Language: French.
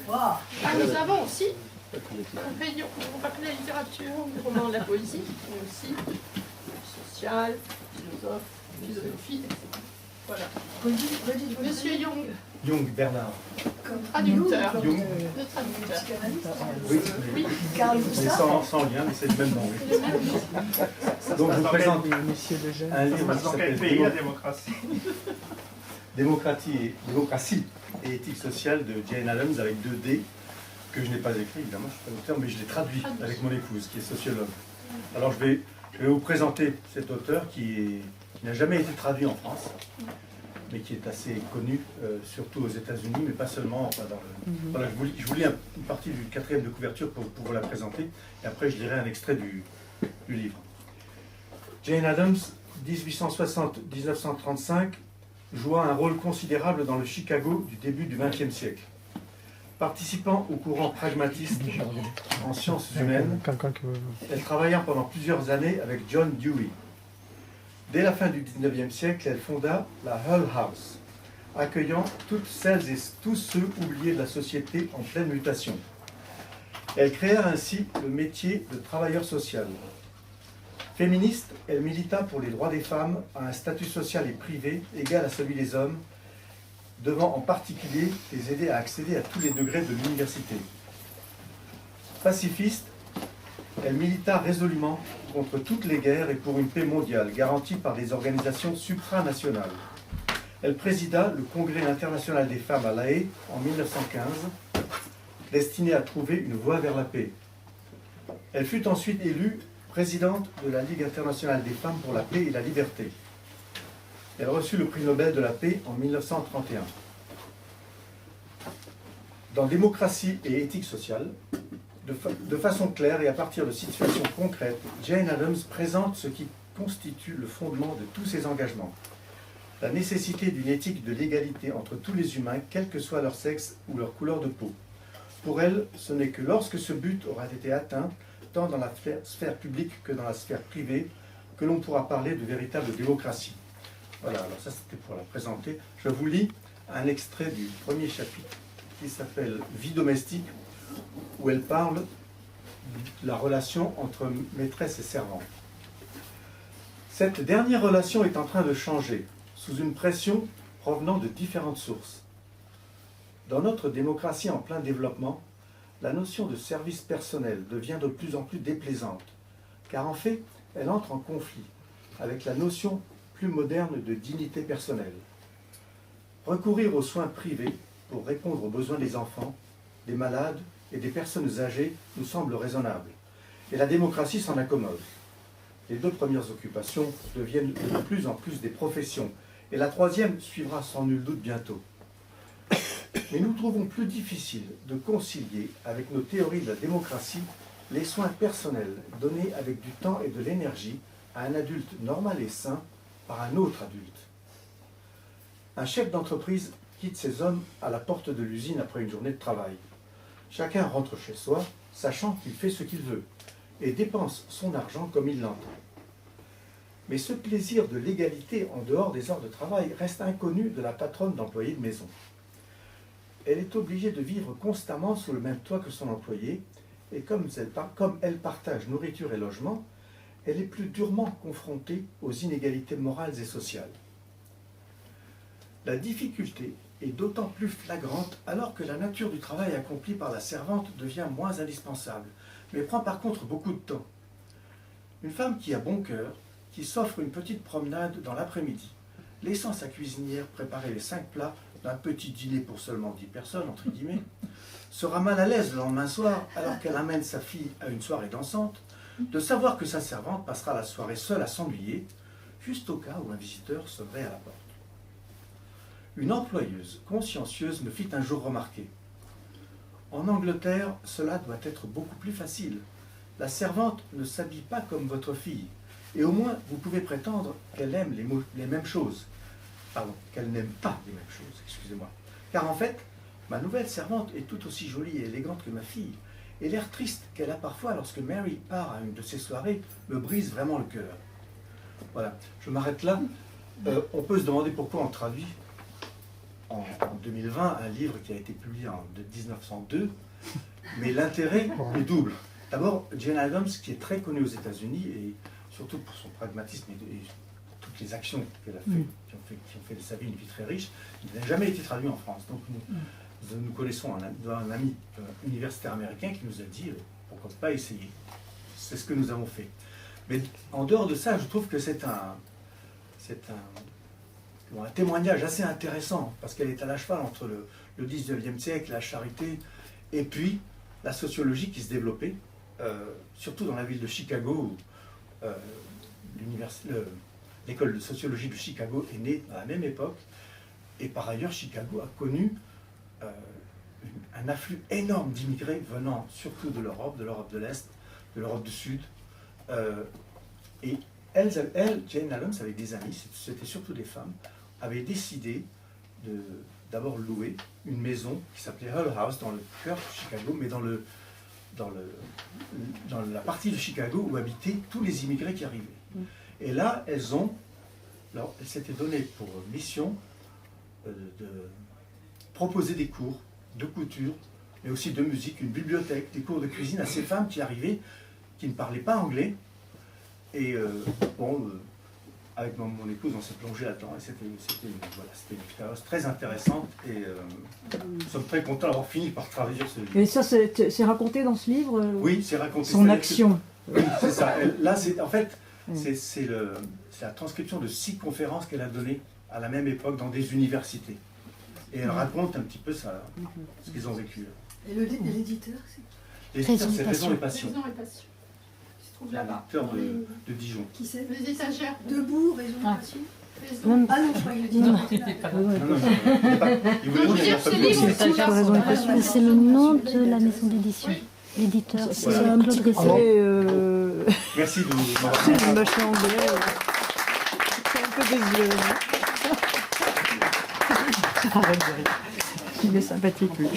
Wow. Ah, nous avons aussi un rayon, on va appeler la littérature, le roman, la poésie, mais aussi social, philosophe, philosophie, etc. Voilà. Monsieur Jung, Jung, Bernard. traducteur. Jung. Le traducteur. Oui, Oui, Carl mais Gustav. sans lien, mais c'est le même nom. oui. c'est le même. Donc je vous présente Monsieur Lejeune. un livre qui Dans quel s'appelle pays la démocratie? Démocratie et éthique sociale de Jane Addams avec 2 D, que je n'ai pas écrit, évidemment, je ne suis pas auteur, mais je l'ai traduit avec mon épouse, qui est sociologue. Alors je vais vous présenter cet auteur qui n'a jamais été traduit en France, mais qui est assez connu, surtout aux États-Unis, mais pas seulement. Enfin, Voilà, je vous lis une partie du 4e de couverture pour vous la présenter, et après je lirai un extrait du livre. Jane Addams, 1860-1935, joua un rôle considérable dans le Chicago du début du XXe siècle. Participant au courant pragmatiste en sciences humaines, elle travailla pendant plusieurs années avec John Dewey. Dès la fin du XIXe siècle, elle fonda la Hull House, accueillant toutes celles et tous ceux oubliés de la société en pleine mutation. Elle créa ainsi le métier de travailleur social. Féministe, elle milita pour les droits des femmes à un statut social et privé égal à celui des hommes, devant en particulier les aider à accéder à tous les degrés de l'université. Pacifiste, elle milita résolument contre toutes les guerres et pour une paix mondiale garantie par des organisations supranationales. Elle présida le Congrès international des femmes à La Haye en 1915, destiné à trouver une voie vers la paix. Elle fut ensuite élue présidente de la Ligue internationale des femmes pour la paix et la liberté. Elle reçut le prix Nobel de la paix en 1931. Dans Démocratie et éthique sociale, de façon claire et à partir de situations concrètes, Jane Addams présente ce qui constitue le fondement de tous ses engagements. La nécessité d'une éthique de l'égalité entre tous les humains, quel que soit leur sexe ou leur couleur de peau. Pour elle, ce n'est que lorsque ce but aura été atteint, tant dans la sphère publique que dans la sphère privée, que l'on pourra parler de véritable démocratie. Voilà, alors ça c'était pour la présenter. Je vous lis un extrait du premier chapitre qui s'appelle « Vie domestique », où elle parle de la relation entre maîtresse et servante. Cette dernière relation est en train de changer, sous une pression provenant de différentes sources. Dans notre démocratie en plein développement, la notion de service personnel devient de plus en plus déplaisante, car en fait, elle entre en conflit avec la notion plus moderne de dignité personnelle. Recourir aux soins privés pour répondre aux besoins des enfants, des malades et des personnes âgées nous semble raisonnable, et la démocratie s'en accommode. Les 2 premières occupations deviennent de plus en plus des professions, et la 3e suivra sans nul doute bientôt. Mais nous trouvons plus difficile de concilier avec nos théories de la démocratie les soins personnels donnés avec du temps et de l'énergie à un adulte normal et sain par un autre adulte. Un chef d'entreprise quitte ses hommes à la porte de l'usine après une journée de travail. Chacun rentre chez soi, sachant qu'il fait ce qu'il veut, et dépense son argent comme il l'entend. Mais ce plaisir de l'égalité en dehors des heures de travail reste inconnu de la patronne d'employés de maison. Elle est obligée de vivre constamment sous le même toit que son employé, et comme elle partage nourriture et logement, elle est plus durement confrontée aux inégalités morales et sociales. La difficulté est d'autant plus flagrante alors que la nature du travail accompli par la servante devient moins indispensable, mais prend par contre beaucoup de temps. Une femme qui a bon cœur, qui s'offre une petite promenade dans l'après-midi, laissant sa cuisinière préparer les 5 plats d'un petit dîner pour seulement 10 personnes, entre guillemets, sera mal à l'aise le lendemain soir, alors qu'elle amène sa fille à une soirée dansante, de savoir que sa servante passera la soirée seule à s'ennuyer, juste au cas où un visiteur sonnerait à la porte. Une employeuse consciencieuse me fit un jour remarquer. En Angleterre, cela doit être beaucoup plus facile. La servante ne s'habille pas comme votre fille, et au moins vous pouvez prétendre qu'elle aime les mêmes choses. Pardon, qu'elle n'aime pas les mêmes choses, excusez-moi. Car en fait, ma nouvelle servante est tout aussi jolie et élégante que ma fille, et l'air triste qu'elle a parfois lorsque Mary part à une de ses soirées me brise vraiment le cœur. Voilà, je m'arrête là. On peut se demander pourquoi on traduit en 2020 un livre qui a été publié en 1902, mais l'intérêt est double. D'abord, Jane Addams, qui est très connue aux États-Unis, et surtout pour son pragmatisme et toutes les actions qu'elle a fait, qui ont fait de sa vie une vie très riche, il n'a jamais été traduit en France. Donc nous connaissons un ami universitaire américain qui nous a dit pourquoi pas essayer. C'est ce que nous avons fait. Mais en dehors de ça, je trouve que c'est un témoignage assez intéressant, parce qu'elle est à la cheval entre le 19e siècle, la charité, et puis la sociologie qui se développait, surtout dans la ville de Chicago, où l'école de sociologie de Chicago est née à la même époque, et par ailleurs Chicago a connu un afflux énorme d'immigrés venant surtout de l'Europe de l'Est, de l'Europe du Sud, et elle, Jane Addams, avec des amis, c'était surtout des femmes, avait décidé d'abord louer une maison qui s'appelait Hull House dans le cœur de Chicago, mais dans la partie de Chicago où habitaient tous les immigrés qui arrivaient. Et là, elles s'étaient donné pour mission de proposer des cours de couture, mais aussi de musique, une bibliothèque, des cours de cuisine à ces femmes qui arrivaient, qui ne parlaient pas anglais. Et avec mon épouse, on s'est plongé là-dedans. Et c'était une expérience très intéressante. Et nous sommes très contents d'avoir fini par travailler sur ce livre. Et ça, c'est raconté dans ce livre? Oui, c'est raconté. Son action. Oui, c'est ça. Là, en fait, c'est la transcription de 6 conférences qu'elle a données à la même époque dans des universités. Et elle raconte un petit peu ce qu'ils ont vécu. Et l'éditeur, L'éditeur, c'est Raison et Passion. Raison et Passion. Qui se trouve là-bas. L'éditeur de Dijon. qui c'est? Les étagères. Debout, Raison et Passion. Raison. Ah non, je crois que l'éditeur était là. Non, il voulait Non, je veux dire dire, un peu ce plus. livre, C'est sous la Raison et forme. Passion. C'est le nom de la maison d'édition. Oui. L'éditeur, c'est Voilà. Claude Gresset. Merci de m'avoir C'est le machin anglais. C'est un peu désolé. Arrête de rire. Il est sympathique, lui.